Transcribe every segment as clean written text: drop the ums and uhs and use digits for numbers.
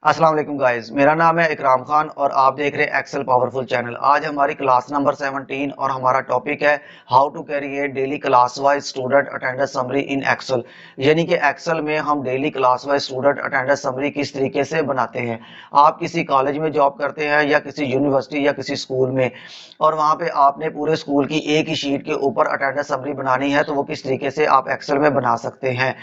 अस्सलाम वालेकुम गाइस, मेरा नाम है इकराम खान और आप देख रहे हैं एक्सेल पावरफुल चैनल। आज हमारी क्लास नंबर 17 और हमारा टॉपिक है how to create daily class wise student attendance summary in Excel. यानी कि एक्सेल में हम daily class wise student attendance summary किस तरीके से बनाते हैं। आप किसी कॉलेज में जॉब करते हैं या किसी यूनिवर्सिटी या किसी स्कूल में, और वहां पे आपने पूरे स्कूल की एक ही शीट के ऊपर अटेंडेंस समरी बनानी है, तो वो किस तरीके से आप एक्सेल में बना सकते हैं।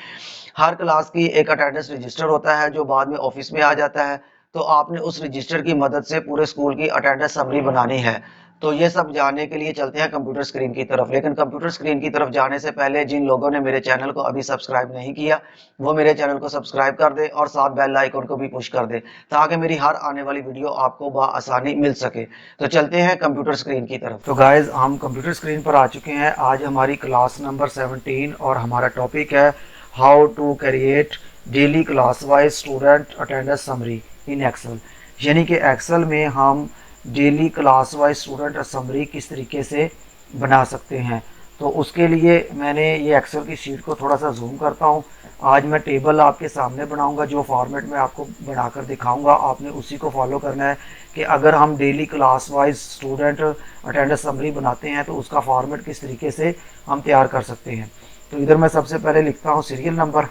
हर क्लास की एक अटेंडेंस रजिस्टर होता है जो बाद में ऑफिस में आ जाता है। तो आपने उस रजिस्टर की मदद से पूरे स्कूल की अटेंडेंस समरी बनानी है। तो ये सब जानने के लिए चलते हैं कंप्यूटर स्क्रीन की तरफ। लेकिन कंप्यूटर स्क्रीन की तरफ जाने से पहले जिन लोगों ने मेरे चैनल को अभी सब्सक्राइब नहीं किया, वो मेरे चैनल को सब्सक्राइब कर दे और साथ बेल आइकन को भी पुश कर दे, ताकि मेरी हर आने वाली वीडियो आपको बआसानी मिल सके। तो चलते हैं कंप्यूटर स्क्रीन की तरफ। तो गाइज, हम कंप्यूटर स्क्रीन पर आ चुके हैं। आज हमारी क्लास नंबर 17 और हमारा टॉपिक है how to create daily class wise student attendance summary in Excel. यानी कि एक्सेल में हम daily class wise student summary किस तरीके से बना सकते हैं। तो उसके लिए मैंने ये एक्सेल की शीट को थोड़ा सा जूम करता हूँ। आज मैं टेबल आपके सामने बनाऊंगा, जो फॉर्मेट में आपको बनाकर दिखाऊंगा आपने उसी को फॉलो करना है कि अगर हम daily class wise student attendance summary बनाते हैं तो उसका फॉर्मेट किस तरीके से हम तैयार कर सकते हैं। तो इधर मैं सबसे पहले लिखता हूँ सीरियल नंबर।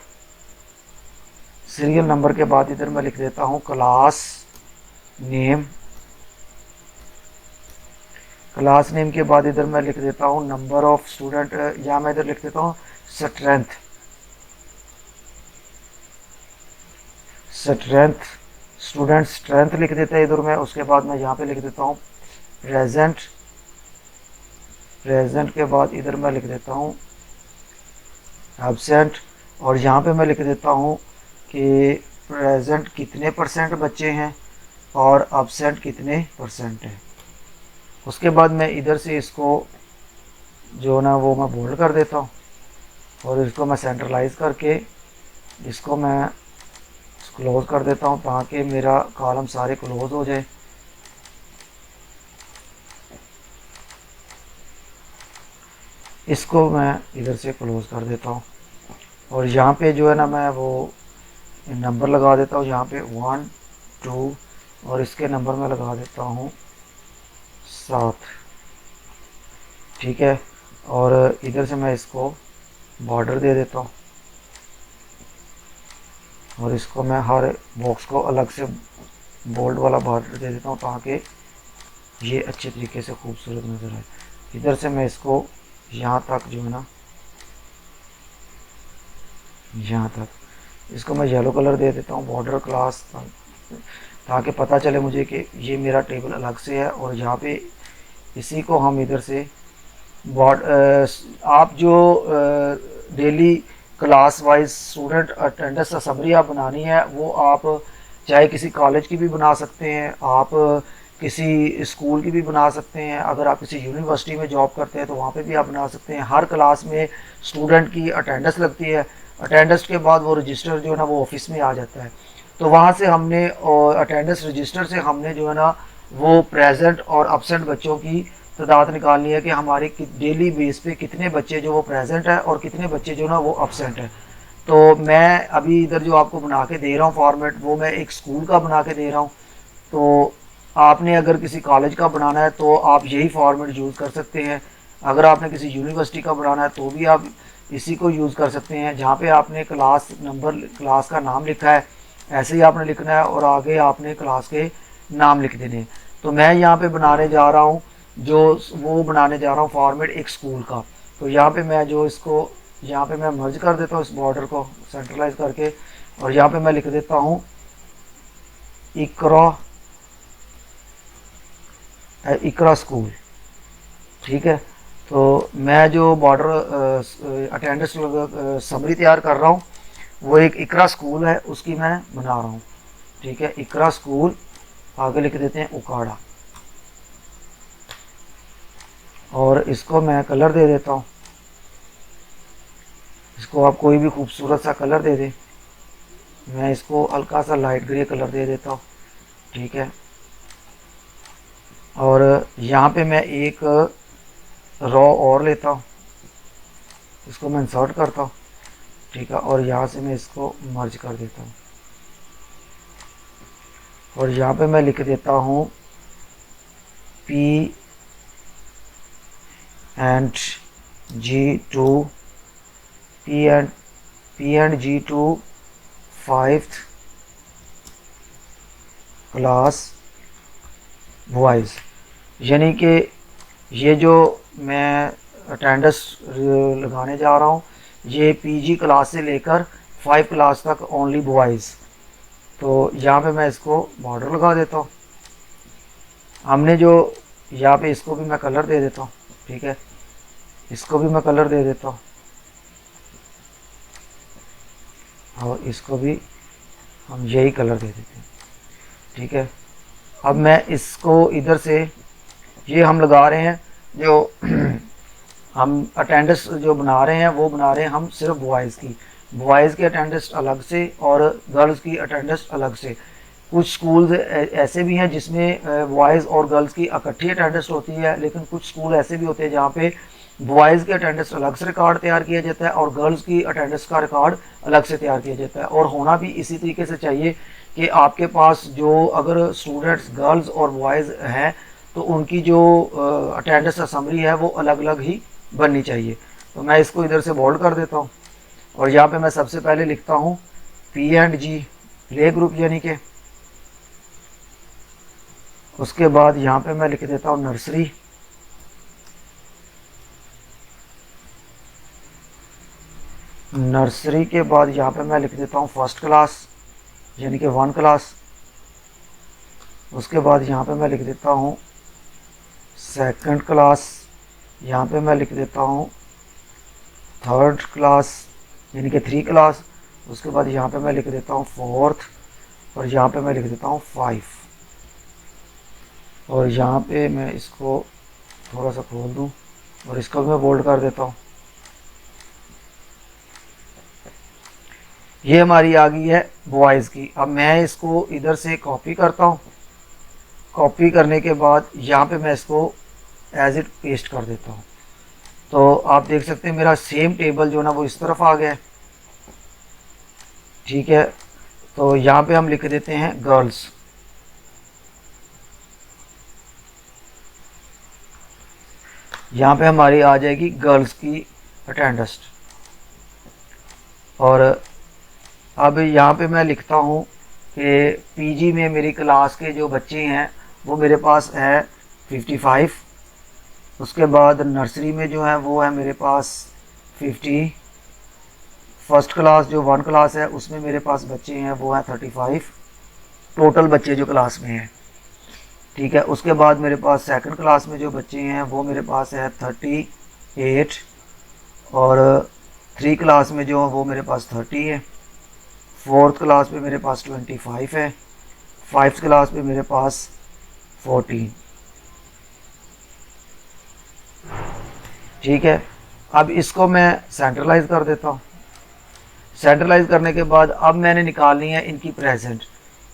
सीरियल नंबर के बाद इधर मैं लिख देता हूँ क्लास नेम। क्लास नेम के बाद इधर मैं लिख देता हूँ नंबर ऑफ स्टूडेंट, या मैं इधर लिख देता हूँ स्ट्रेंथ। स्ट्रेंथ स्टूडेंट स्ट्रेंथ लिख देता है इधर मैं। उसके बाद मैं यहाँ पे लिख देता हूँ प्रेजेंट। प्रेजेंट के बाद इधर मैं लिख देता हूँ एब्सेंट। और यहाँ पे मैं लिख देता हूँ कि प्रेजेंट कितने परसेंट बच्चे हैं और एब्सेंट कितने परसेंट हैं। उसके बाद मैं इधर से इसको जो ना वो मैं बोल्ड कर देता हूँ और इसको मैं सेंट्रलाइज करके इसको मैं क्लोज कर देता हूँ ताकि मेरा कॉलम सारे क्लोज हो जाए। इसको मैं इधर से क्लोज कर देता हूँ और यहाँ पे जो है ना मैं वो नंबर लगा देता हूँ। यहाँ पे 1 2 और इसके नंबर में लगा देता हूँ 7। ठीक है, और इधर से मैं इसको बॉर्डर दे देता हूँ और इसको मैं हर बॉक्स को अलग से बोल्ड वाला बॉर्डर दे देता हूँ ताकि ये अच्छे तरीके से खूबसूरत नज़र आए। इधर से मैं इसको यहाँ तक जो है ना, यहाँ तक इसको मैं येलो कलर दे देता हूँ बॉर्डर क्लास, ताकि पता चले मुझे कि ये मेरा टेबल अलग से है। और यहाँ पे इसी को हम इधर से आप जो daily class wise student attendance summary आप बनानी है वो आप चाहे किसी कॉलेज की भी बना सकते हैं, आप किसी स्कूल की भी बना सकते हैं। अगर आप किसी यूनिवर्सिटी में जॉब करते हैं तो वहाँ पे भी आप बना सकते हैं। हर क्लास में स्टूडेंट की अटेंडेंस लगती है। अटेंडेंस के बाद वो रजिस्टर जो है ना वो ऑफिस में आ जाता है। तो वहाँ से हमने अटेंडेंस रजिस्टर से हमने जो है ना वो प्रेजेंट और अब्सेंट बच्चों की तादाद निकालनी है कि हमारे डेली बेस पे कितने बच्चे जो वो प्रेजेंट है और कितने बच्चे जो ना वो अब्सेंट है। तो मैं अभी इधर जो आपको बना के दे रहा हूँ फॉर्मेट, वो मैं एक स्कूल का बना के दे रहा हूँ। तो आपने अगर किसी कॉलेज का बनाना है तो आप यही फॉर्मेट यूज़ कर सकते हैं। अगर आपने किसी यूनिवर्सिटी का बनाना है तो भी आप इसी को यूज़ कर सकते हैं। जहाँ पे आपने क्लास नंबर, क्लास का नाम लिखा है, ऐसे ही आपने लिखना है और आगे आपने क्लास के नाम लिख देने। तो मैं यहाँ पे बनाने जा रहा हूँ बनाने जा रहा हूँ फॉर्मेट एक स्कूल का। तो यहाँ पे मैं जो इसको यहाँ पे मैं मर्ज कर देता हूँ इस बॉर्डर को सेंट्रलाइज करके, और यहाँ पे मैं लिख देता हूँ इकरा स्कूल। ठीक है, तो मैं जो बॉर्डर अटेंडेंस समरी तैयार कर रहा हूँ वो एक इकरा स्कूल है, उसकी मैं बना रहा हूँ। ठीक है, इकरा स्कूल, आगे लिख देते हैं उकाड़ा, और इसको मैं कलर दे देता हूँ। इसको आप कोई भी खूबसूरत सा कलर दे दें। मैं इसको हल्का सा लाइट ग्रे कलर दे देता हूँ। ठीक है, और यहाँ पे मैं एक रॉ और लेता हूँ, इसको मैं इंसर्ट करता हूँ। ठीक है, और यहाँ से मैं इसको मर्ज कर देता हूँ। और यहाँ पे मैं लिख देता हूँ P and G2 P and G2 5th class boys. यानी कि ये जो मैं अटेंडेंस लगाने जा रहा हूँ ये पीजी क्लास से लेकर 5 क्लास तक ओनली बॉयज़। तो यहाँ पे मैं इसको बॉर्डर लगा देता हूँ। हमने जो यहाँ पे इसको भी मैं कलर दे देता हूँ, ठीक है, इसको भी मैं कलर दे देता हूँ और इसको भी हम यही कलर दे देते हैं, ठीक है। अब मैं इसको इधर से ये हम लगा रहे हैं जो हम अटेंडेंस जो बना रहे हैं वो बना रहे हैं हम सिर्फ बॉयज़ की अटेंडेंस अलग से और गर्ल्स की अटेंडेंस अलग से। कुछ स्कूल्स ऐसे भी हैं जिसमें बॉयज़ और गर्ल्स की इकट्ठी अटेंडेंस होती है, लेकिन कुछ स्कूल ऐसे भी होते हैं जहाँ पे बॉयज़ की अटेंडेंस अलग से रिकॉर्ड तैयार किया जाता है और गर्ल्स की अटेंडेंस का रिकॉर्ड अलग से तैयार किया जाता है। और होना भी इसी तरीके से चाहिए कि आपके पास जो अगर स्टूडेंट्स गर्ल्स और बॉयज़ हैं तो उनकी जो अटेंडेंस असम्बली है वो अलग अलग ही बननी चाहिए। तो मैं इसको इधर से बोल्ड कर देता हूँ और यहाँ पे मैं सबसे पहले लिखता हूँ P&G प्ले ग्रुप यानी कि, उसके बाद यहाँ पे मैं लिख देता हूँ नर्सरी, नर्सरी के बाद यहाँ पे मैं लिख देता हूँ फर्स्ट क्लास यानी कि 1 क्लास। उसके बाद यहाँ पे मैं लिख देता हूँ सेकंड क्लास, यहाँ पे मैं लिख देता हूँ थर्ड क्लास यानी कि 3 क्लास। उसके बाद यहाँ पे मैं लिख देता हूँ फोर्थ और यहाँ पे मैं लिख देता हूँ 5 और यहाँ पे मैं इसको थोड़ा सा खोल दूँ और इसको भी मैं बोल्ड कर देता हूँ। ये हमारी आ गई है बॉयज़ की। अब मैं इसको इधर से कॉपी करता हूँ, कॉपी करने के बाद यहाँ पे मैं इसको एज इट पेस्ट कर देता हूँ। तो आप देख सकते हैं मेरा सेम टेबल जो ना वो इस तरफ आ गया है, ठीक है। तो यहाँ पे हम लिख देते हैं गर्ल्स, यहाँ पे हमारी आ जाएगी गर्ल्स की अटेंडेंस। और अब यहाँ पे मैं लिखता हूँ कि पीजी में मेरी क्लास के जो बच्चे हैं वो मेरे पास है 55। उसके बाद नर्सरी में जो है वो है मेरे पास 50। फर्स्ट क्लास जो 1 क्लास है उसमें मेरे पास बच्चे हैं वो हैं 35 टोटल बच्चे जो क्लास में हैं, ठीक है। उसके बाद मेरे पास सेकंड क्लास में जो बच्चे हैं वो मेरे पास है 38 और 3 क्लास में जो वो मेरे पास 30 है। फोर्थ क्लास में मेरे पास 25 है। 5th क्लास में मेरे पास 14, ठीक है। अब इसको मैं सेंट्रलाइज कर देता हूँ। सेंट्रलाइज करने के बाद अब मैंने निकालनी है इनकी प्रेजेंट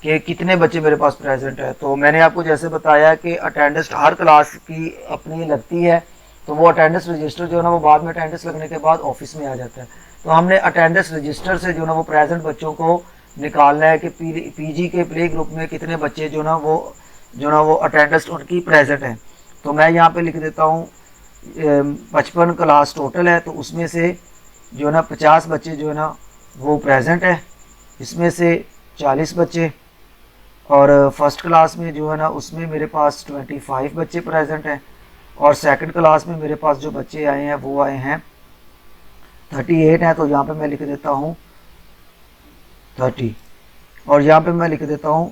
कि कितने बच्चे मेरे पास प्रेजेंट है। तो मैंने आपको जैसे बताया कि अटेंडेंस हर क्लास की अपनी लगती है, तो वो अटेंडेंस रजिस्टर जो है ना वो बाद में अटेंडेंस लगने के बाद ऑफिस में आ जाता है। तो हमने अटेंडेंस रजिस्टर से जो ना वो प्रेजेंट बच्चों को निकालना है कि पीजी के प्ले ग्रुप में कितने बच्चे जो ना वो अटेंडेंस उनकी प्रेजेंट है। तो मैं यहाँ पे लिख देता हूँ 55 क्लास टोटल है, तो उसमें से जो ना 50 बच्चे जो है ना वो प्रेजेंट है, इसमें से 40 बच्चे। और फर्स्ट क्लास में जो है ना उसमें मेरे पास 25 बच्चे प्रेजेंट हैं और सेकंड क्लास में मेरे पास जो बच्चे आए हैं वो आए हैं 38 हैं। तो यहाँ पे मैं लिख देता हूँ 30 और यहाँ पे मैं लिख देता हूँ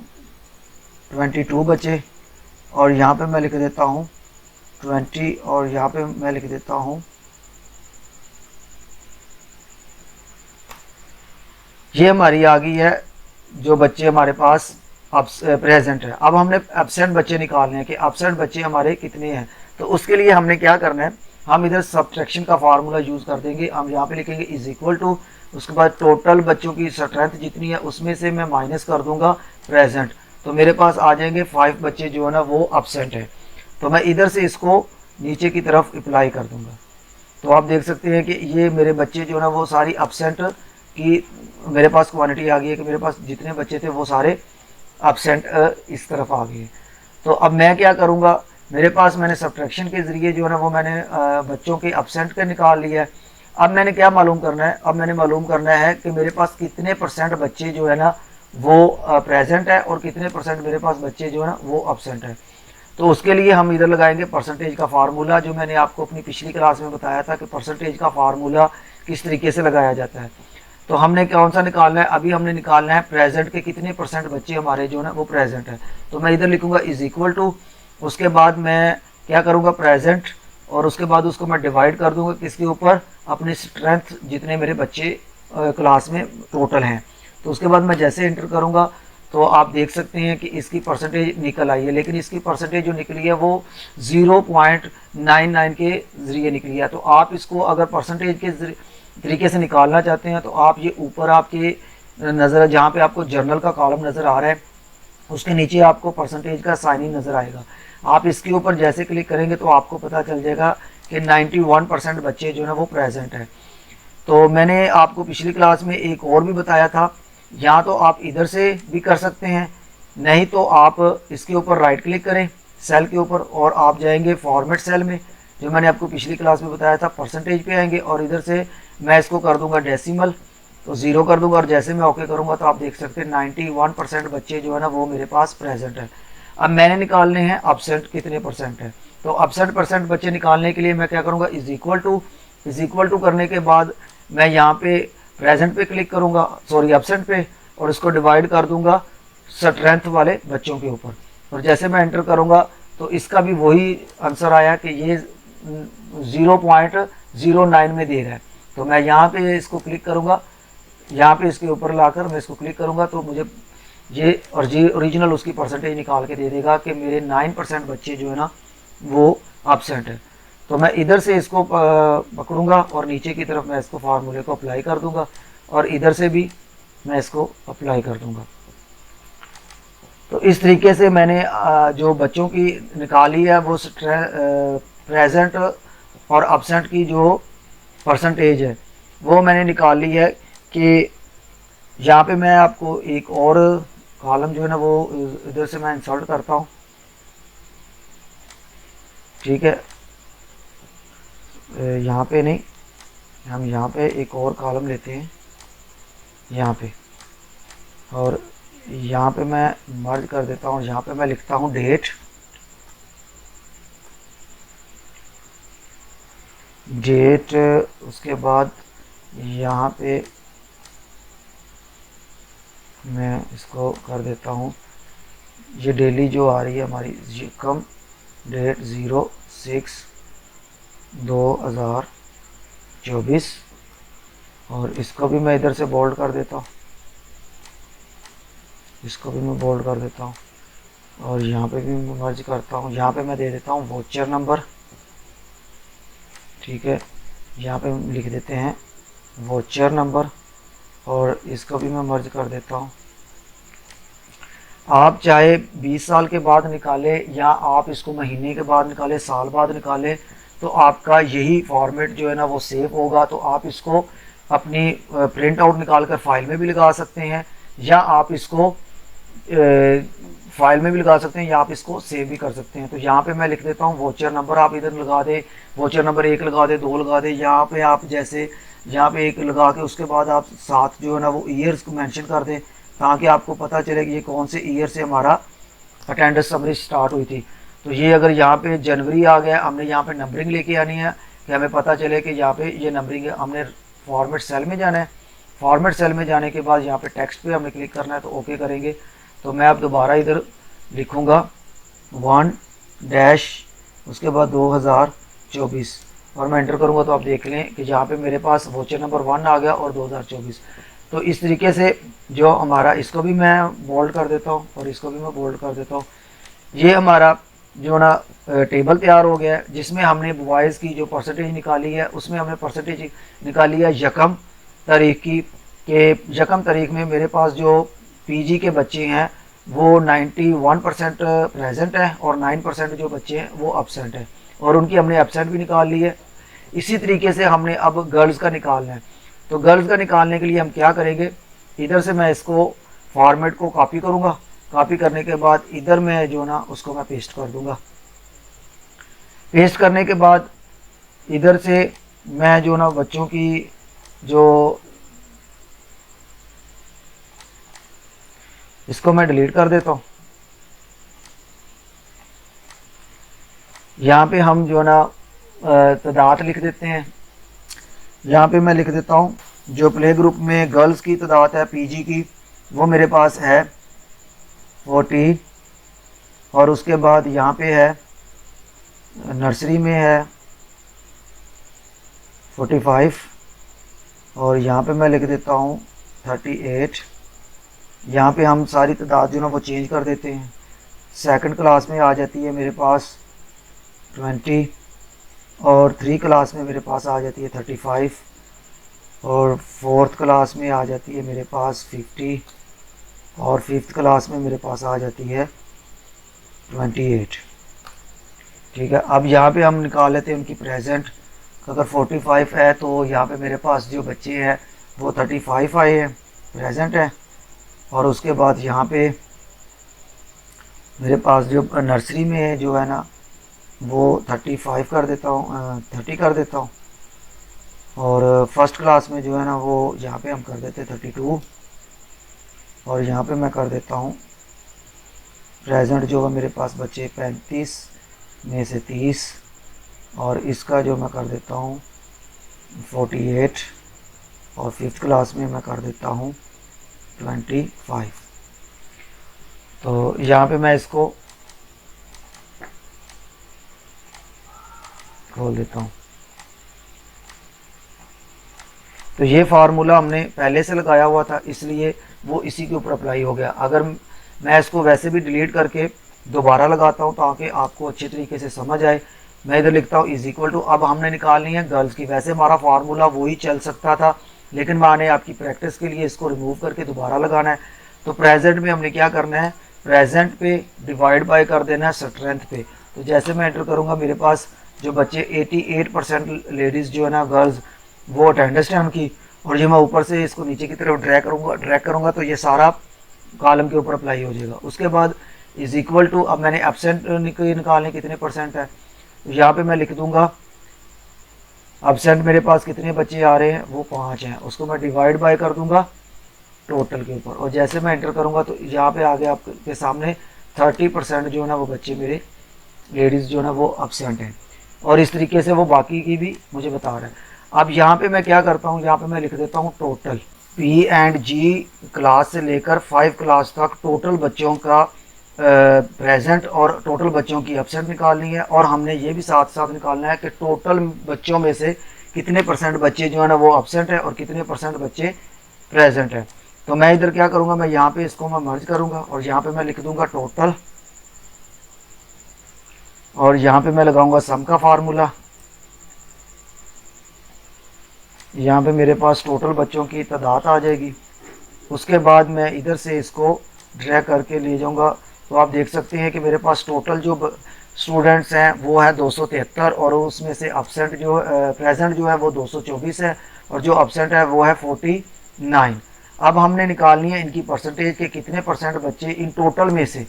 22 बच्चे और यहाँ पे मैं लिख देता हूँ 20 और यहाँ पे मैं लिख देता हूँ ये हमारी आ गई है जो बच्चे हमारे पास अब प्रेजेंट है। अब हमने एब्सेंट बच्चे निकालने हैं कि एब्सेंट बच्चे हमारे कितने हैं। तो उसके लिए हमने क्या करना है, हम इधर सब्ट्रैक्शन का फार्मूला यूज़ कर देंगे। हम यहाँ पे लिखेंगे इज इक्वल टू, उसके बाद टोटल बच्चों की स्ट्रेंथ जितनी है उसमें से मैं माइनस कर दूंगा प्रेजेंट। तो मेरे पास आ जाएंगे 5 बच्चे जो है ना वो एब्सेंट है। तो मैं इधर से इसको नीचे की तरफ अप्लाई कर दूंगा। तो आप देख सकते हैं कि ये मेरे बच्चे जो है ना वो सारी एब्सेंट की मेरे पास क्वांटिटी आ गई है कि मेरे पास जितने बच्चे थे वो सारे एब्सेंट इस तरफ आ गए। तो अब मैं क्या करूँगा, मेरे पास मैंने सब्ट्रैक्शन के ज़रिए जो है ना वो मैंने बच्चों के एब्सेंट के निकाल लिया है। अब मैंने क्या मालूम करना है, अब मैंने मालूम करना है कि मेरे पास कितने परसेंट बच्चे जो है ना वो प्रेजेंट है और कितने परसेंट मेरे पास बच्चे जो है ना वो एब्सेंट है। तो उसके लिए हम इधर लगाएंगे परसेंटेज का फार्मूला, जो मैंने आपको अपनी पिछली क्लास में बताया था कि परसेंटेज का फार्मूला किस तरीके से लगाया जाता है। तो हमने कौन सा निकालना है, अभी हमने निकालना है प्रेजेंट के कितने परसेंट बच्चे हमारे जो है ना वो प्रेजेंट है। तो मैं इधर लिखूंगा इज इक्वल टू, उसके बाद मैं क्या करूँगा प्रेजेंट, और उसके बाद उसको मैं डिवाइड कर दूंगा किसके ऊपर, अपनी स्ट्रेंथ जितने मेरे बच्चे क्लास में टोटल हैं। तो उसके बाद मैं जैसे इंटर करूँगा तो आप देख सकते हैं कि इसकी परसेंटेज निकल आई है, लेकिन इसकी परसेंटेज जो निकली है वो 0.99 के ज़रिए निकली है। तो आप इसको अगर परसेंटेज के तरीके से निकालना चाहते हैं तो आप ये ऊपर आपके नज़र जहाँ पे आपको जर्नल का कॉलम नज़र आ रहा है उसके नीचे आपको परसेंटेज का साइन इन नज़र आएगा। आप इसके ऊपर जैसे क्लिक करेंगे तो आपको पता चल जाएगा कि 91% बच्चे जो है वो प्रेजेंट है। तो मैंने आपको पिछली क्लास में एक और भी बताया था, या तो आप इधर से भी कर सकते हैं, नहीं तो आप इसके ऊपर राइट क्लिक करें सेल के ऊपर और आप जाएंगे फॉर्मेट सेल में, जो मैंने आपको पिछली क्लास में बताया था परसेंटेज पे आएंगे और इधर से मैं इसको कर दूंगा डेसिमल, तो 0 कर दूंगा और जैसे मैं ओके करूंगा तो आप देख सकते हैं 91% बच्चे जो है ना वो मेरे पास प्रेजेंट है। अब मैंने निकालने हैं एब्सेंट कितने परसेंट है। तो एब्सेंट परसेंट बच्चे निकालने के लिए मैं क्या करूँगा, इज इक्वल टू करने के बाद मैं यहाँ पे प्रेजेंट पे क्लिक करूँगा, सॉरी एब्सेंट पे, और इसको डिवाइड कर दूंगा स्ट्रेंथ वाले बच्चों के ऊपर। और जैसे मैं एंटर करूँगा तो इसका भी वही आंसर आया कि ये 0.09 में दे रहा है। तो मैं यहाँ पे इसको क्लिक करूँगा, यहाँ पे इसके ऊपर लाकर मैं इसको क्लिक करूँगा तो मुझे ये और जी ओरिजिनल उसकी परसेंटेज निकाल के दे देगा कि मेरे 9% बच्चे जो है ना वो एब्सेंट है। तो मैं इधर से इसको पकड़ूंगा और नीचे की तरफ मैं इसको फार्मूले को अप्लाई कर दूंगा और इधर से भी मैं इसको अप्लाई कर दूंगा। तो इस तरीके से मैंने जो बच्चों की निकाली है वो प्रेजेंट और एब्सेंट की जो परसेंटेज है वो मैंने निकाल ली है। कि यहाँ पे मैं आपको एक और कॉलम जो है ना वो इधर से मैं इंसर्ट करता हूँ, ठीक है, यहाँ पे नहीं, हम यहाँ पे एक और कॉलम लेते हैं यहाँ पे, और यहाँ पे मैं मर्ज कर देता हूँ, यहाँ पे मैं लिखता हूँ डेट, उसके बाद यहाँ पे मैं इसको कर देता हूँ, ये डेली जो आ रही है हमारी कम डेट 06/2024, और इसको भी मैं इधर से बोल्ड कर देता हूँ, इसको भी मैं बोल्ड कर देता हूँ, और यहाँ पे भी मैं मर्ज करता हूँ। यहाँ पे मैं दे देता हूँ वोचर नंबर, ठीक है, यहाँ पे लिख देते हैं वोचर नंबर, और इसको भी मैं मर्ज कर देता हूँ। आप चाहे 20 साल के बाद निकाले या आप इसको महीने के बाद निकाले, साल बाद निकाले, तो आपका यही फॉर्मेट जो है ना वो सेव होगा। तो आप इसको अपनी प्रिंट आउट निकाल कर फाइल में भी लगा सकते हैं, या आप इसको फाइल में भी लगा सकते हैं, या आप इसको सेव भी कर सकते हैं। तो यहाँ पे मैं लिख देता हूँ वोचर नंबर, आप इधर लगा दे, वोचर नंबर 1 लगा दे, 2 लगा दे, यहाँ पे आप जैसे यहाँ पे 1 लगा के उसके बाद आप साथ जो है ना वो ईयर्स को मेंशन कर दें, ताकि आपको पता चले कि ये कौन से ईयर से हमारा अटेंडेंस समरी स्टार्ट हुई थी। तो ये अगर यहाँ पे जनवरी आ गया, हमने यहाँ पे नंबरिंग लेके आनी है कि हमें पता चले कि यहाँ पे ये नंबरिंग है। हमने फॉर्मेट सेल में जाना है, फॉर्मेट सेल में जाने के बाद यहाँ पे टेक्स्ट पे हमें क्लिक करना है, तो ओके करेंगे। तो मैं अब दोबारा इधर लिखूँगा 1 उसके बाद 2024 और मैं एंटर करूँगा, तो आप देख लें कि यहाँ पे मेरे पास वोचर नंबर 1 आ गया और 2024। तो इस तरीके से जो हमारा, इसको भी मैं बोल्ड कर देता हूँ और इसको भी मैं बोल्ड कर देता हूँ। ये हमारा जो ना टेबल तैयार हो गया है, जिसमें हमने बॉयज़ की जो परसेंटेज निकाली है उसमें हमने परसेंटेज निकाली है यकम तारीख की, कि यकम तारीख में मेरे पास जो पीजी के बच्चे हैं वो 91% प्रेजेंट है और 9% जो बच्चे हैं वो एब्सेंट है, और उनकी हमने एब्सेंट भी निकाल ली है। इसी तरीके से हमने अब गर्ल्स का निकालना है। तो गर्ल्स का निकालने के लिए हम क्या करेंगे, इधर से मैं इसको फॉर्मेट को कॉपी करूँगा, कॉपी करने के बाद इधर मैं जो ना उसको मैं पेस्ट कर दूंगा। पेस्ट करने के बाद इधर से मैं जो ना बच्चों की जो इसको मैं डिलीट कर देता हूँ। यहाँ पे हम जो ना तादाद लिख देते हैं। यहाँ पे मैं लिख देता हूँ जो प्ले ग्रुप में गर्ल्स की तादाद है पीजी की, वो मेरे पास है 40, और उसके बाद यहाँ पे है नर्सरी में है 45, और यहाँ पे मैं लिख देता हूँ 38। यहाँ पे हम सारी तादाद जो ना वो चेंज कर देते हैं। सेकंड क्लास में आ जाती है मेरे पास 20, और 3 क्लास में मेरे पास आ जाती है 35, और 4th क्लास में आ जाती है मेरे पास 50, और 5th क्लास में मेरे पास आ जाती है 28। ठीक है, अब यहाँ पे हम निकाल लेते हैं उनकी प्रेजेंट। अगर 45 है तो यहाँ पे मेरे पास जो बच्चे हैं वो 35 आए हैं, प्रेजेंट है। और उसके बाद यहाँ पे मेरे पास जो नर्सरी में है जो है ना वो 35 कर देता हूँ, 30 कर देता हूँ। और फर्स्ट क्लास में जो है ना वो यहाँ पे हम कर देते हैं 32, और यहाँ पे मैं कर देता हूँ प्रेजेंट जो है मेरे पास बच्चे 35 में से 30, और इसका जो मैं कर देता हूँ 48, और 5th क्लास में मैं कर देता हूँ 25। तो यहाँ पे मैं इसको खोल देता हूँ। तो ये फार्मूला हमने पहले से लगाया हुआ था, इसलिए वो इसी के ऊपर अप्लाई हो गया। अगर मैं इसको वैसे भी डिलीट करके दोबारा लगाता हूँ ताकि आपको अच्छे तरीके से समझ आए, मैं इधर लिखता हूँ इज इक्वल टू, अब हमने निकालनी है गर्ल्स की। वैसे हमारा फार्मूला वही चल सकता था, लेकिन मैंने आपकी प्रैक्टिस के लिए इसको रिमूव करके दोबारा लगाना है। तो प्रेजेंट में हमने क्या करना है, प्रेजेंट पे डिवाइड बाय कर देना है स्ट्रेंथ पे। तो जैसे मैं एंटर करूँगा मेरे पास जो बच्चे 88% लेडीज़ जो है ना गर्ल्स वो अटेंडेंस है उनकी, और जो मैं ऊपर से इसको नीचे की तरफ ड्रैग करूँगा तो ये सारा कॉलम के ऊपर अप्लाई हो जाएगा। उसके बाद इज इक्वल टू, अब मैंने एब्सेंट निकालने कितने परसेंट है, तो यहाँ पे मैं लिख दूंगा एब्सेंट मेरे पास कितने बच्चे आ रहे हैं वो 5 हैं, उसको मैं डिवाइड बाय कर दूंगा टोटल के ऊपर। और जैसे मैं एंटर करूँगा तो यहाँ पे आगे आपके सामने 30% जो है ना वो बच्चे मेरे लेडीज़ जो है ना वो एब्सेंट हैं, और इस तरीके से वो बाकी की भी मुझे बता रहा है। अब यहाँ पे मैं क्या करता हूँ, यहाँ पे मैं लिख देता हूँ टोटल P&G क्लास से लेकर 5 क्लास तक टोटल बच्चों का प्रेजेंट और टोटल बच्चों की एब्सेंट निकालनी है। और हमने ये भी साथ साथ निकालना है कि टोटल बच्चों में से कितने % बच्चे जो है ना वो एब्सेंट है और कितने % बच्चे प्रेजेंट है। तो मैं इधर क्या करूँगा, मैं यहाँ पे इसको मैं मर्ज करूँगा और यहाँ पे मैं लिख दूँगा टोटल, और यहाँ पे मैं लगाऊंगा सम का फार्मूला। यहाँ पे मेरे पास टोटल बच्चों की तादाद आ जाएगी। उसके बाद मैं इधर से इसको ड्रैग करके ले जाऊँगा, तो आप देख सकते हैं कि मेरे पास टोटल जो स्टूडेंट्स हैं वो है 273, और उसमें से एब्सेंट जो प्रेजेंट जो है वो 224 है, और जो एब्सेंट है वो है 49। अब हमने निकालनी है इनकी परसेंटेज के कितने % बच्चे इन टोटल में से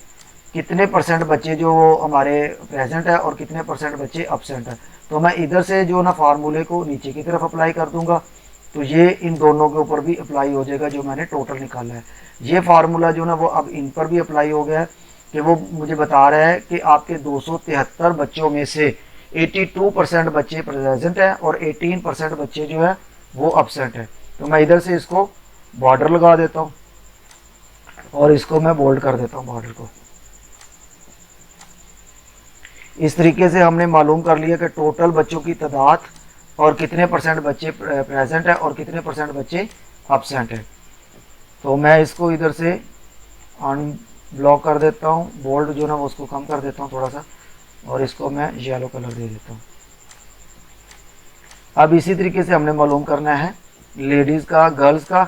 कितने % बच्चे जो हमारे प्रेजेंट है और कितने % बच्चे एब्सेंट है। तो मैं इधर से जो ना फार्मूले को नीचे की तरफ अप्लाई कर दूंगा, तो ये इन दोनों के ऊपर भी अप्लाई हो जाएगा जो मैंने टोटल निकाला है। ये फार्मूला जो ना वो अब इन पर भी अप्लाई हो गया है कि वो मुझे बता रहा है कि आपके 273 बच्चों में से 82% बच्चे प्रेजेंट हैं और 18% बच्चे जो है वो एब्सेंट है। तो मैं इधर से इसको बॉर्डर लगा देता हूँ और इसको मैं बोल्ड कर देता हूँ बॉर्डर को। इस तरीके से हमने मालूम कर लिया कि टोटल बच्चों की तादाद और कितने % बच्चे प्रेजेंट है और कितने % बच्चे एब्सेंट है। तो मैं इसको इधर से अनब्लॉक कर देता हूँ, बोल्ड जो ना वो उसको कम कर देता हूँ थोड़ा सा, और इसको मैं येलो कलर दे देता हूँ। अब इसी तरीके से हमने मालूम करना है लेडीज़ का, गर्ल्स का,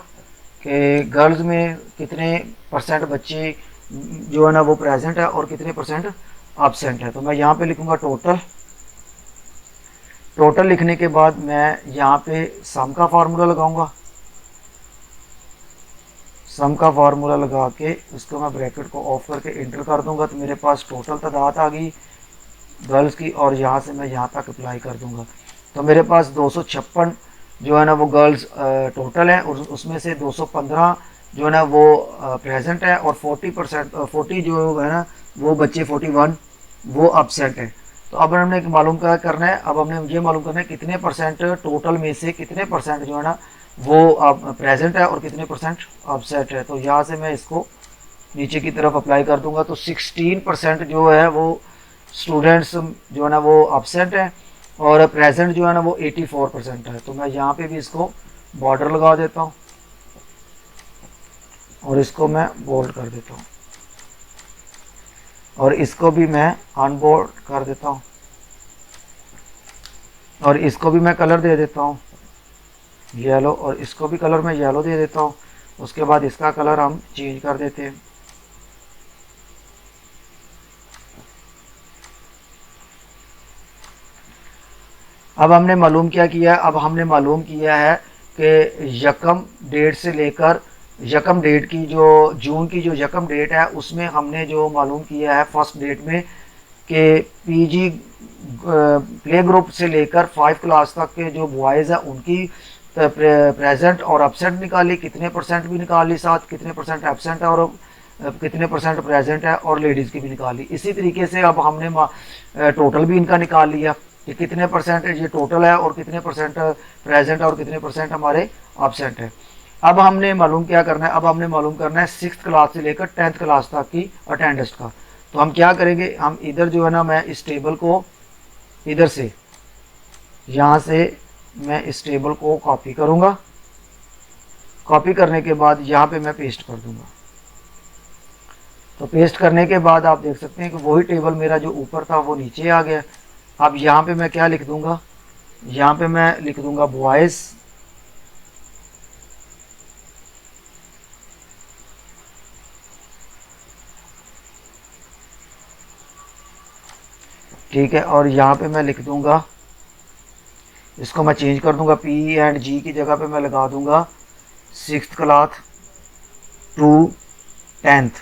कि गर्ल्स में कितने % बच्चे जो है ना वो प्रेजेंट है और कितने % एब्सेंट है। तो मैं यहाँ पे लिखूँगा टोटल। टोटल लिखने के बाद मैं यहाँ पे सम का फार्मूला लगाऊंगा। सम का फार्मूला लगा के उसको मैं ब्रैकेट को ऑफ करके इंटर कर दूंगा, तो मेरे पास टोटल तादाद आ गई गर्ल्स की, और यहाँ से मैं यहाँ तक अप्लाई कर दूंगा। तो मेरे पास 256 जो है ना वो गर्ल्स टोटल है, और उसमें से 215 जो है ना वो प्रेजेंट है, और 40% 40 जो है ना वो बच्चे 41 वो अब्सेंट है। तो अब हमने मालूम क्या करना है, अब हमने ये मालूम करना है कितने परसेंट टोटल में से कितने परसेंट जो है ना वो अब प्रेजेंट है और कितने परसेंट अब्सेंट है। तो यहाँ से मैं इसको नीचे की तरफ अप्लाई कर दूंगा। तो 16% जो है वो स्टूडेंट्स जो है ना वो अब्सेंट है, और प्रेजेंट जो है ना वो 84% है। तो मैं यहाँ पे भी इसको बॉर्डर लगा देता हूँ और इसको मैं बोल्ड कर देता हूँ, और इसको भी मैं अनबोल्ड कर देता हूँ, और इसको भी मैं कलर दे देता हूँ येलो, और इसको भी कलर मैं येलो दे देता हूँ। उसके बाद इसका कलर हम चेंज कर देते हैं। अब हमने मालूम क्या किया, अब हमने मालूम किया है कि यकम डेट से लेकर यकम डेट की जो जून की जो यकम डेट है उसमें हमने जो मालूम किया है फर्स्ट डेट में कि पीजी प्ले ग्रुप से लेकर 5 क्लास तक के जो बॉयज़ हैं उनकी प्रेजेंट और एब्सेंट निकाली, कितने परसेंट भी निकाली, साथ कितने परसेंट एब्सेंट है और कितने परसेंट प्रेजेंट है, और लेडीज़ की भी निकाली। इसी तरीके से अब हमने टोटल भी इनका निकाल लिया कि कितने परसेंट ये टोटल है और कितने परसेंट प्रेजेंट है और कितने परसेंट हमारे एब्सेंट है। अब हमने मालूम क्या करना है, अब हमने मालूम करना है 6th क्लास से लेकर 10th क्लास तक की अटेंडेंस का। तो हम क्या करेंगे, हम इधर जो है ना मैं इस टेबल को इधर से यहाँ से मैं इस टेबल को कॉपी करूँगा, कॉपी करने के बाद यहाँ पे मैं पेस्ट कर दूँगा। तो पेस्ट करने के बाद आप देख सकते हैं कि वही टेबल मेरा जो ऊपर था वो नीचे आ गया। अब यहाँ पे मैं क्या लिख दूँगा, यहाँ पे मैं लिख दूँगा बॉयज़, ठीक है, और यहाँ पे मैं लिख दूँगा, इसको मैं चेंज कर दूँगा, पी एंड जी की जगह पे मैं लगा दूँगा 6th class to 10th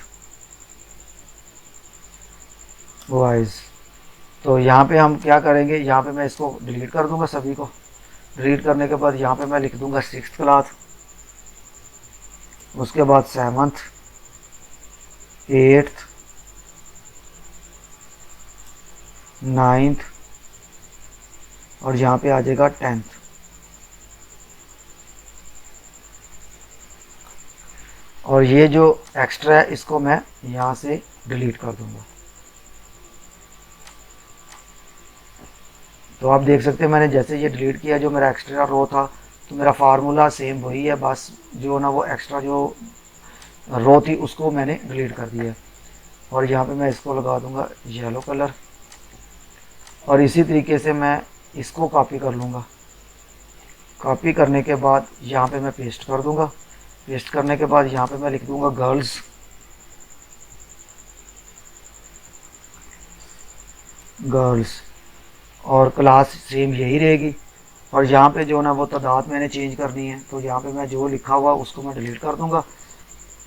boys. तो यहाँ पे हम क्या करेंगे, यहाँ पे मैं इसको डिलीट कर दूँगा, सभी को डिलीट करने के बाद यहाँ पे मैं लिख दूँगा 6th क्लास, उसके बाद 7th 8th 9th और यहाँ पे आ जाएगा 10th। और ये जो एक्स्ट्रा है इसको मैं यहाँ से डिलीट कर दूँगा। तो आप देख सकते हैं मैंने जैसे ये डिलीट किया जो मेरा एक्स्ट्रा रो था, तो मेरा फार्मूला सेम वही है, बस जो ना वो एक्स्ट्रा जो रो थी उसको मैंने डिलीट कर दिया। और यहाँ पे मैं इसको लगा दूँगा येलो कलर, और इसी तरीके से मैं इसको कॉपी कर लूँगा। कॉपी करने के बाद यहाँ पे मैं पेस्ट कर दूँगा। पेस्ट करने के बाद यहाँ पे मैं लिख दूँगा गर्ल्स, गर्ल्स, और क्लास सेम यही रहेगी। और यहाँ पे जो ना वो तादाद मैंने चेंज करनी है, तो यहाँ पे मैं जो लिखा हुआ उसको मैं डिलीट कर दूँगा,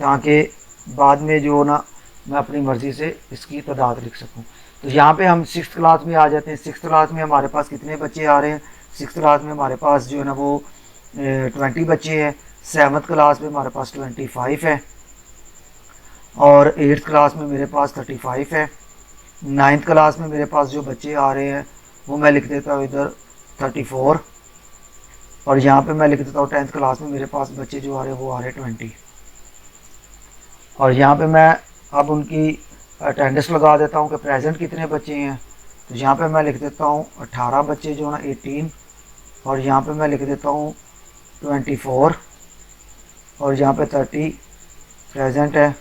ताकि बाद में जो ना मैं अपनी मर्ज़ी से इसकी तादाद लिख सकूँ। तो यहाँ पे हम 6th क्लास में आ जाते हैं। 6th क्लास में हमारे पास कितने बच्चे आ रहे हैं, 6th क्लास में हमारे पास जो है ना वो 20 बच्चे हैं। 7th क्लास में हमारे पास 25 है, और 8th क्लास में मेरे पास 35 है। 9th क्लास में मेरे पास जो बच्चे आ रहे हैं वो मैं लिख देता हूँ इधर 34, और यहाँ पे मैं लिख देता हूँ 10th क्लास में मेरे पास बच्चे जो आ रहे हैं वो आ रहे हैं 20। और यहाँ पे मैं अब उनकी अटेंडेंस लगा देता हूँ कि प्रेजेंट कितने बच्चे हैं। तो यहाँ पे मैं लिख देता हूँ 18 बच्चे जो ना 18, और यहाँ पे मैं लिख देता हूँ 24, और यहाँ पे 30 प्रेजेंट है,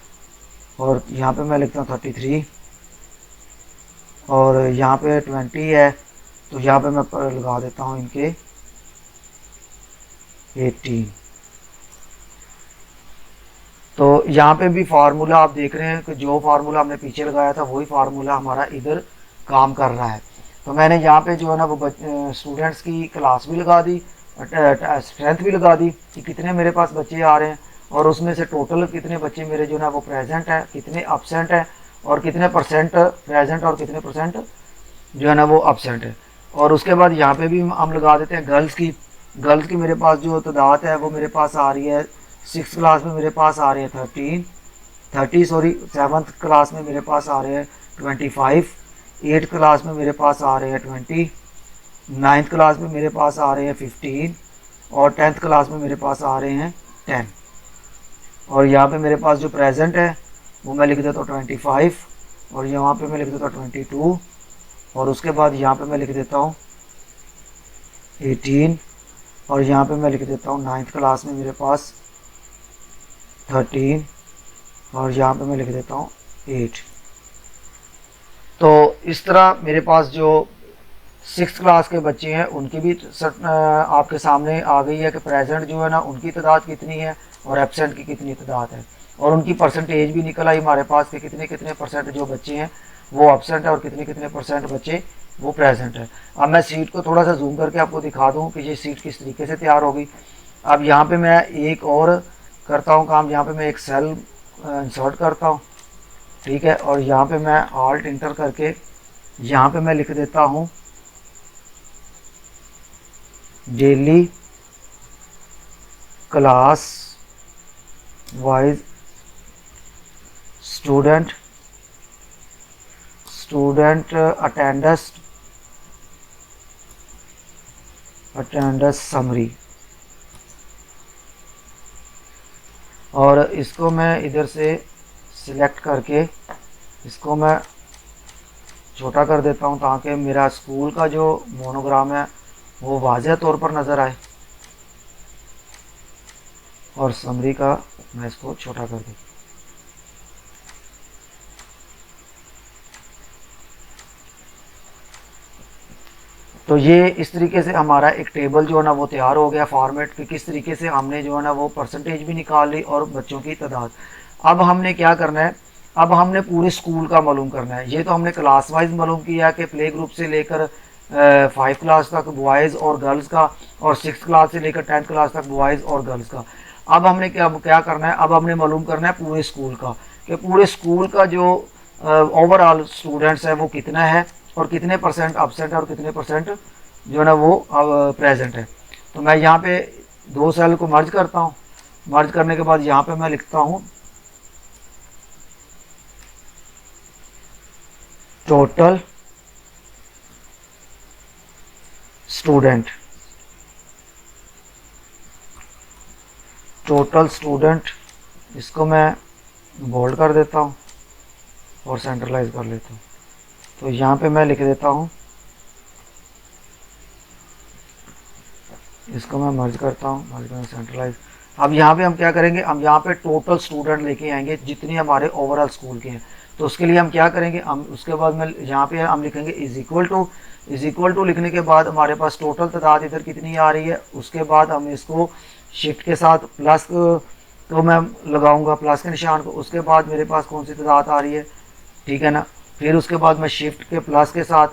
और यहाँ पे मैं लिखता हूँ 33, और यहाँ पे 20 है, तो यहाँ पे मैं लगा देता हूँ इनके 18। तो यहाँ पे भी फार्मूला आप देख रहे हैं कि जो फार्मूला हमने पीछे लगाया था वही फार्मूला हमारा इधर काम कर रहा है। तो मैंने यहाँ पे जो है ना वो स्टूडेंट्स की क्लास भी लगा दी, स्ट्रेंथ भी लगा दी कि कितने मेरे पास बच्चे आ रहे हैं, और उसमें से टोटल कितने बच्चे मेरे जो ना वो प्रेजेंट है, कितने अब्सेंट है, और कितने परसेंट प्रेजेंट और कितने परसेंट जो है ना वो अब्सेंट है। और उसके बाद यहाँ पे भी हम लगा देते हैं गर्ल्स की मेरे पास जो तादाद है वो मेरे पास आ रही है 6th क्लास में मेरे पास आ रही है 7th क्लास में मेरे पास आ रहे हैं 25, 8th क्लास में मेरे पास आ रहे हैं 20, 9th क्लास में मेरे पास आ रहे हैं 15 और 10th क्लास में मेरे पास आ रहे हैं 10। और यहाँ पे मेरे पास जो प्रेजेंट है वो मैं लिख देता हूँ 25 और यहाँ पे मैं लिख देता हूँ 22 और उसके बाद यहाँ पे मैं लिख देता हूँ 18 और यहाँ पे मैं लिख देता हूँ 9th क्लास में मेरे पास 13 और यहाँ पे मैं लिख देता हूँ 8। तो इस तरह मेरे पास जो 6th क्लास के बच्चे हैं उनकी भी आपके सामने आ गई है कि प्रेजेंट जो है ना उनकी तादाद कितनी है और एब्सेंट की कितनी तादाद है, और उनकी परसेंटेज भी निकल आई हमारे पास कि कितने कितने परसेंट जो बच्चे हैं वो एब्सेंट है और कितने कितने परसेंट बच्चे वो प्रेजेंट है। अब मैं सीट को थोड़ा सा जूम करके आपको दिखा दूँ कि ये सीट किस तरीके से तैयार होगी। अब यहाँ पे मैं एक और करता हूँ काम, यहाँ पे मैं एक सेल इंसर्ट करता हूँ, ठीक है, और यहाँ पे मैं ऑल्ट इंटर करके यहाँ पे मैं लिख देता हूँ daily class wise student attendance summary, और इसको मैं इधर से सिलेक्ट करके इसको मैं छोटा कर देता हूँ ताकि मेरा स्कूल का जो मोनोग्राम है वो वाज़ेह तौर पर नज़र आए, और समरी का मैं इसको छोटा कर दूँ। तो ये इस तरीके से हमारा एक टेबल जो है ना वो तैयार हो गया फॉर्मेट कि किस तरीके से हमने जो है ना वो परसेंटेज भी निकाल ली और बच्चों की तादाद। अब हमने क्या करना है, अब हमने पूरे स्कूल का मालूम करना है। ये तो हमने क्लास वाइज मालूम किया कि प्ले ग्रुप से लेकर 5 क्लास तक बॉयज़ और गर्ल्स का, और 6th क्लास से लेकर 10th क्लास तक बॉयज़ और गर्ल्स का। अब हमने क्या करना है, अब हमने मालूम करना है पूरे स्कूल का कि पूरे स्कूल का जो ओवरऑल स्टूडेंट्स है वो कितना है और कितने परसेंट अब्सेंट है और कितने परसेंट जो है ना वो प्रेजेंट है। तो मैं यहाँ पे 2 सेल को मर्ज करता हूँ। मर्ज करने के बाद यहाँ पे मैं लिखता हूँ टोटल स्टूडेंट, इसको मैं बोल्ड कर देता हूँ और सेंट्रलाइज कर लेता हूँ। तो यहाँ पे मैं लिख देता हूँ, इसको मैं मर्ज करता हूँ, मर्ज करना सेंट्रलाइज। अब यहाँ पे हम क्या करेंगे, हम यहाँ पे टोटल स्टूडेंट लेके आएंगे जितने हमारे ओवरऑल स्कूल के हैं। तो उसके लिए हम क्या करेंगे, हम उसके बाद में यहाँ पे हम लिखेंगे इज इक्वल टू लिखने के बाद हमारे पास टोटल तादाद इधर कितनी आ रही है। उसके बाद हम इसको शिफ्ट के साथ प्लस तो मैं लगाऊंगा प्लस के निशान को। उसके बाद मेरे पास कौन सी तादाद आ रही है, ठीक है ना। फिर उसके बाद मैं शिफ्ट के प्लस के साथ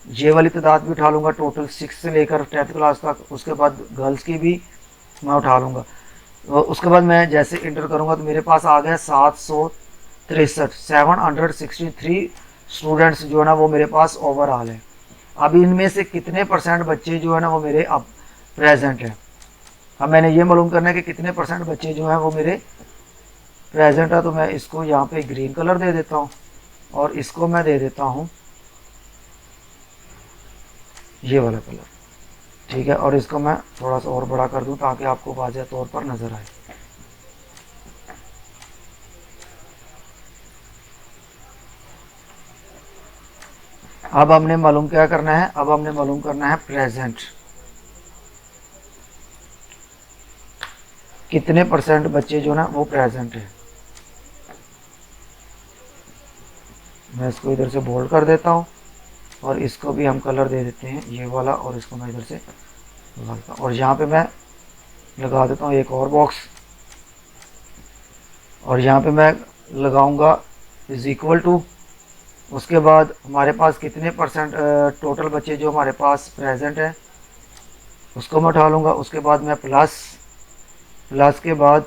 ये वाली तादाद भी उठा लूँगा टोटल 6 से लेकर 10th क्लास तक। उसके बाद गर्ल्स की भी मैं उठा लूँगा। तो उसके बाद मैं जैसे इंटर करूँगा तो मेरे पास आ गया 763 स्टूडेंट्स जो है ना वो मेरे पास ओवरऑल है। अब इनमें से कितने परसेंट बच्चे जो है ना वो मेरे अब प्रेजेंट हैं। अब मैंने ये मालूम करना है कि कितने परसेंट बच्चे जो हैं वो मेरे प्रेजेंट है। तो मैं इसको यहाँ पे ग्रीन कलर दे देता हूँ और इसको मैं दे देता हूँ ये वाला कलर, ठीक है। और इसको मैं थोड़ा सा और बड़ा कर दूँ ताकि आपको वाज़ेह तौर पर नज़र आए। अब हमने मालूम क्या करना है, अब हमने मालूम करना है प्रेजेंट, कितने परसेंट बच्चे जो ना वो प्रेजेंट है। मैं इसको इधर से बोल्ड कर देता हूँ और इसको भी हम कलर दे देते हैं ये वाला, और इसको मैं इधर से लगाता हूँ और यहाँ पे मैं लगा देता हूँ एक और बॉक्स, और यहाँ पे मैं लगाऊंगा इज इक्वल टू। उसके बाद हमारे पास कितने परसेंट टोटल बच्चे जो हमारे पास प्रेजेंट है उसको मैं उठा लूँगा। उसके बाद मैं प्लस के बाद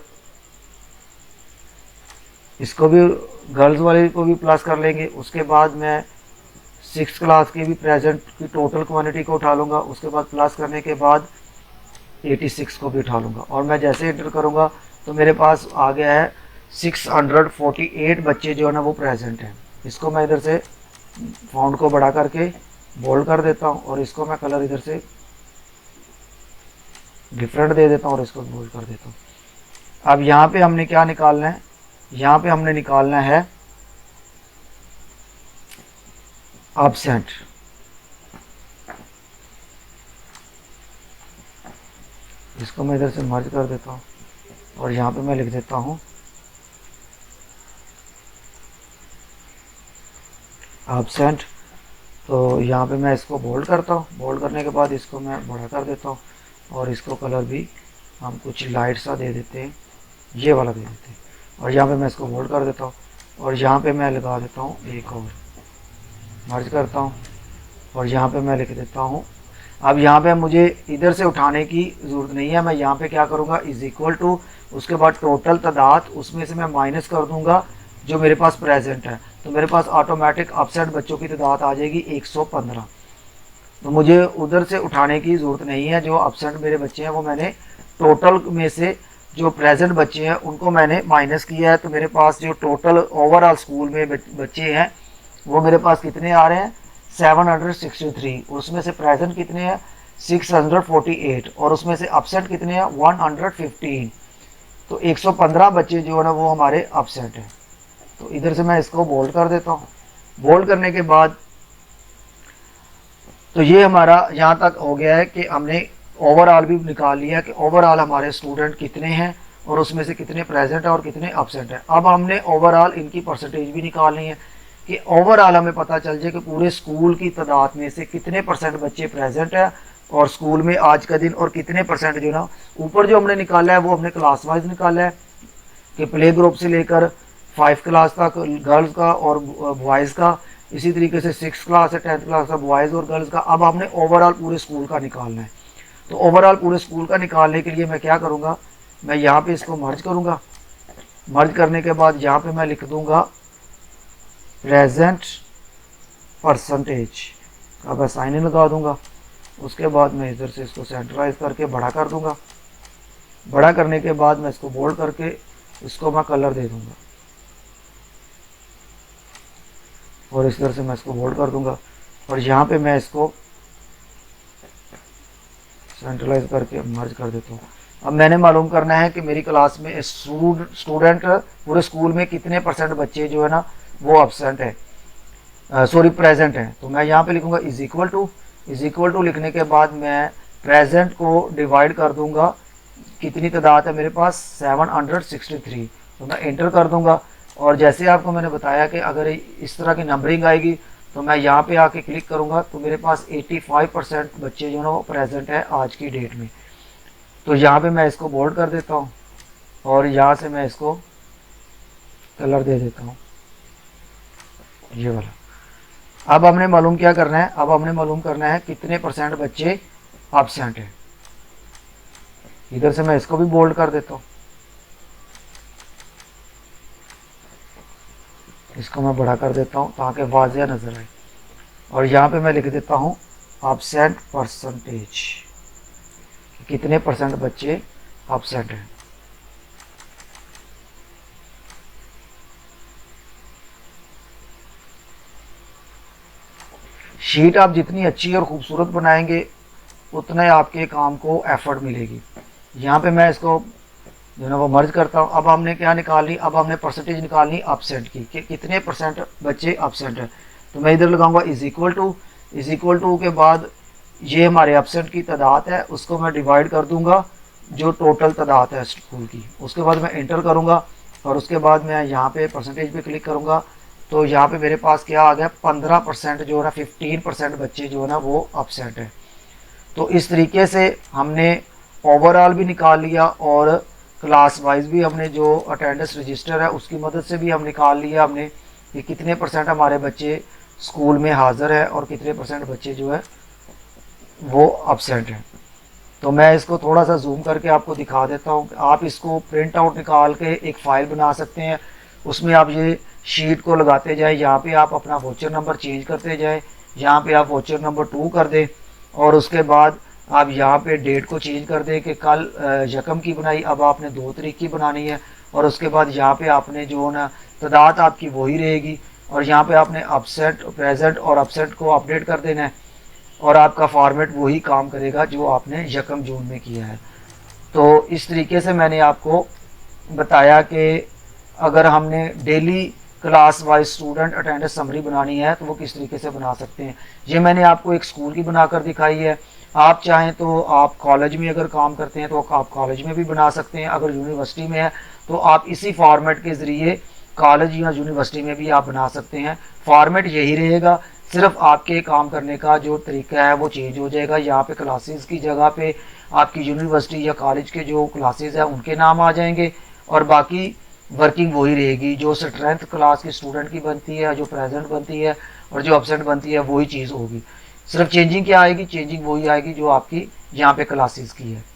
इसको भी गर्ल्स वाले को भी प्लस कर लेंगे। उसके बाद मैं 6 क्लास के भी प्रेजेंट की टोटल क्वांटिटी को उठा लूँगा। उसके बाद प्लस करने के बाद 86 को भी उठा लूँगा और मैं जैसे एंटर करूँगा तो मेरे पास आ गया है 648 बच्चे जो है ना वो प्रेजेंट हैं। इसको मैं इधर से फॉन्ट को बड़ा करके बोल्ड कर देता हूँ और इसको मैं कलर इधर से डिफरेंट दे देता हूँ और इसको बोल्ड कर देता हूँ। अब यहाँ पे हमने क्या निकालना है, यहाँ पे हमने निकालना है एब्सेंट। इसको मैं इधर से मर्ज कर देता हूँ और यहाँ पे मैं लिख देता हूँ एब्सेंट। तो यहाँ पे मैं इसको बोल्ड करता हूँ, बोल्ड करने के बाद इसको मैं बड़ा कर देता हूँ और इसको कलर भी हम कुछ लाइट सा दे देते हैं, ये वाला दे देते हैं। और यहाँ पे मैं इसको बोल्ड कर देता हूँ और यहाँ पे मैं लगा देता हूँ एक और, मर्ज करता हूँ और यहाँ पे मैं लिख देता हूँ। अब यहाँ पे मुझे इधर से उठाने की ज़रूरत नहीं है, मैं यहाँ पे क्या करूँगा इज इक्वल टू, उसके बाद टोटल तादाद उसमें से मैं माइनस कर दूँगा जो मेरे पास प्रेजेंट है। तो मेरे पास ऑटोमेटिक एब्सेंट बच्चों की तादाद आ जाएगी 115। तो मुझे उधर से उठाने की ज़रूरत नहीं है, जो एब्सेंट मेरे बच्चे हैं वो मैंने टोटल में से जो प्रेजेंट बच्चे हैं उनको मैंने माइनस किया है। तो मेरे पास जो टोटल ओवरऑल स्कूल में बच्चे हैं वो मेरे पास कितने आ रहे हैं 763। उसमें से प्रेजेंट कितने हैं 648 और उसमें से एब्सेंट कितने हैं 115। तो 115 बच्चे जो है ना वो हमारे एब्सेंट हैं। तो इधर से मैं इसको बोल्ड कर देता हूँ। बोल्ड करने के बाद तो ये हमारा यहाँ तक हो गया है कि हमने ओवरऑल भी निकाल लिया कि ओवरऑल हमारे स्टूडेंट कितने हैं और उसमें से कितने प्रेजेंट है और कितने एब्सेंट है। अब हमने ओवरऑल इनकी परसेंटेज भी निकालनी है कि ओवरऑल हमें पता चल जाए कि पूरे स्कूल की तादाद में से कितने परसेंट बच्चे प्रेजेंट है और स्कूल में आज का दिन और कितने परसेंट जो ना ऊपर जो हमने निकाला है वो हमने क्लास वाइज निकाला है कि प्ले ग्रुप से लेकर 5 क्लास तक गर्ल्स का और बॉयज़ का, इसी तरीके से 6 क्लास से 10th क्लास का बॉयज़ और गर्ल्स का। अब हमने ओवरऑल पूरे स्कूल का निकालना है। तो ओवरऑल पूरे स्कूल का निकालने के लिए मैं क्या करूँगा, मैं यहाँ पे इसको मर्ज करूँगा। मर्ज करने के बाद यहाँ पे मैं लिख दूँगा प्रेजेंट परसेंटेज का मैं साइन इन लगा दूँगा। उसके बाद मैं इधर से इसको सेंट्रलाइज करके बड़ा कर दूँगा। बड़ा करने के बाद मैं इसको बोल्ड करके इसको मैं कलर दे दूँगा और इस तरह से मैं इसको बोल्ड कर दूँगा और यहाँ पे मैं इसको सेंट्रलाइज करके मर्ज कर देता हूँ। अब मैंने मालूम करना है कि मेरी क्लास में स्टूडेंट पूरे स्कूल में कितने परसेंट बच्चे जो है ना वो एब्सेंट है, सॉरी प्रेजेंट हैं। तो मैं यहाँ पे लिखूँगा इज इक्वल टू लिखने के बाद मैं प्रेजेंट को डिवाइड कर दूँगा, कितनी तादाद है मेरे पास 763। तो मैं एंटर कर दूँगा और जैसे आपको मैंने बताया कि अगर इस तरह की नंबरिंग आएगी तो मैं यहाँ पे आके क्लिक करूँगा तो मेरे पापास 85% बच्चे जो है ना वो प्रेजेंट है आज की डेट में। तो यहाँ पे मैं इसको बोल्ड कर देता हूँ और यहाँ से मैं इसको कलर दे देता हूँ, ये वाला। अब हमने मालूम क्या करना है, अब हमने मालूम करना है कितने परसेंट बच्चे एब्सेंट हैं। इधर से मैं इसको भी बोल्ड कर देता हूँ, इसको मैं बड़ा कर देता हूँ ताकि वाज़िया नज़र आए और यहाँ पे मैं लिख देता हूँ एब्सेंट परसेंटेज, कितने परसेंट बच्चे एब्सेंट हैं। शीट आप जितनी अच्छी और ख़ूबसूरत बनाएंगे उतने आपके काम को एफर्ट मिलेगी। यहाँ पे मैं इसको जो है वो मर्ज करता हूँ। अब हमने क्या निकालनी, अब हमने परसेंटेज निकालनी एब्सेंट की कि कितने परसेंट बच्चे एब्सेंट हैं। तो मैं इधर लगाऊंगा इज इक्वल टू के बाद ये हमारे एब्सेंट की तादाद है, उसको मैं डिवाइड कर दूंगा जो टोटल तादाद है स्कूल की। उसके बाद मैं एंटर करूँगा और उसके बाद मैं यहाँ पे परसेंटेज पे क्लिक करूँगा तो यहाँ पे मेरे पास क्या आ गया 15% जो है ना 15% बच्चे जो है ना वो एब्सेंट है। तो इस तरीके से हमने ओवरऑल भी निकाल लिया और क्लास वाइज भी हमने जो अटेंडेंस रजिस्टर है उसकी मदद से भी हम निकाल लिया हमने कि कितने परसेंट हमारे बच्चे स्कूल में हाज़िर है और कितने परसेंट बच्चे जो है वो एब्सेंट हैं। तो मैं इसको थोड़ा सा जूम करके आपको दिखा देता हूँ। आप इसको प्रिंट आउट निकाल के एक फ़ाइल बना सकते हैं उसमें आप ये शीट को लगाते जाए। यहाँ पे आप अपना वाउचर नंबर चेंज करते जाए, यहाँ पे आप वाउचर नंबर 2 कर दें और उसके बाद आप यहाँ पे डेट को चेंज कर दें कि कल यकम की बनाई, अब आपने 2 तारीख की बनानी है। और उसके बाद यहाँ पे आपने जो ना तादाद आपकी वही रहेगी और यहाँ पे आपने अपसेट प्रेजेंट और अपसेट को अपडेट कर देना है और आपका फॉर्मेट वही काम करेगा जो आपने यकम जून में किया है। तो इस तरीके से मैंने आपको बताया कि अगर हमने daily class wise student attendance summary बनानी है तो वो किस तरीके से बना सकते हैं। ये मैंने आपको एक स्कूल की बनाकर दिखाई है। आप चाहें तो आप कॉलेज में अगर काम करते हैं तो आप कॉलेज में भी बना सकते हैं। अगर यूनिवर्सिटी में है तो आप इसी फॉर्मेट के ज़रिए कॉलेज या यूनिवर्सिटी में भी आप बना सकते हैं। फॉर्मेट यही रहेगा, सिर्फ आपके काम करने का जो तरीका है वो चेंज हो जाएगा। यहाँ पे क्लासेस की जगह पे आपकी यूनिवर्सिटी या कॉलेज के जो क्लासेस हैं उनके नाम आ जाएंगे और बाकी वर्किंग वही रहेगी। जो स्ट्रेंथ क्लास की स्टूडेंट की बनती है, जो प्रेजेंट बनती है और जो एब्सेंट बनती है, वही चीज़ होगी। सिर्फ चेंजिंग क्या आएगी, चेंजिंग वही आएगी जो आपकी यहाँ पे क्लासेस की है।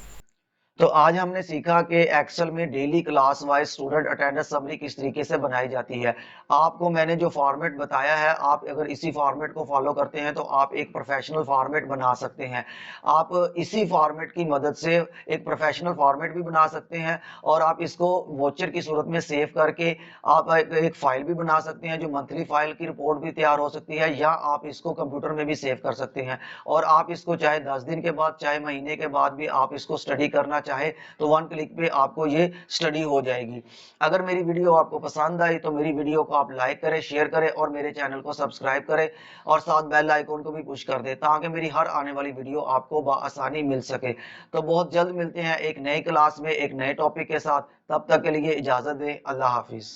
तो आज हमने सीखा कि एक्सेल में daily class wise student attendance summary किस तरीके से बनाई जाती है। आपको मैंने जो फॉर्मेट बताया है, आप अगर इसी फॉर्मेट को फॉलो करते हैं तो आप एक प्रोफेशनल फॉर्मेट बना सकते हैं। आप इसी फॉर्मेट की मदद से एक प्रोफेशनल फॉर्मेट भी बना सकते हैं और आप इसको वोचर की सूरत में सेव करके आप एक फाइल भी बना सकते हैं, जो मंथली फाइल की रिपोर्ट भी तैयार हो सकती है, या आप इसको कंप्यूटर में भी सेव कर सकते हैं और आप इसको चाहे 10 दिन के बाद चाहे महीने के बाद भी आप इसको स्टडी करना चाहे तो 1 क्लिक पे आपको ये स्टडी हो जाएगी। अगर मेरी वीडियो आपको पसंद आई तो मेरी वीडियो को आप लाइक करें, शेयर करें और मेरे चैनल को सब्सक्राइब करें और साथ बेल आइकन को भी पुश कर दें ताकि मेरी हर आने वाली वीडियो आपको आसानी मिल सके। तो बहुत जल्द मिलते हैं एक नई क्लास में एक नए टॉपिक के साथ। तब तक के लिए इजाजत दें। अल्लाह हाफिज।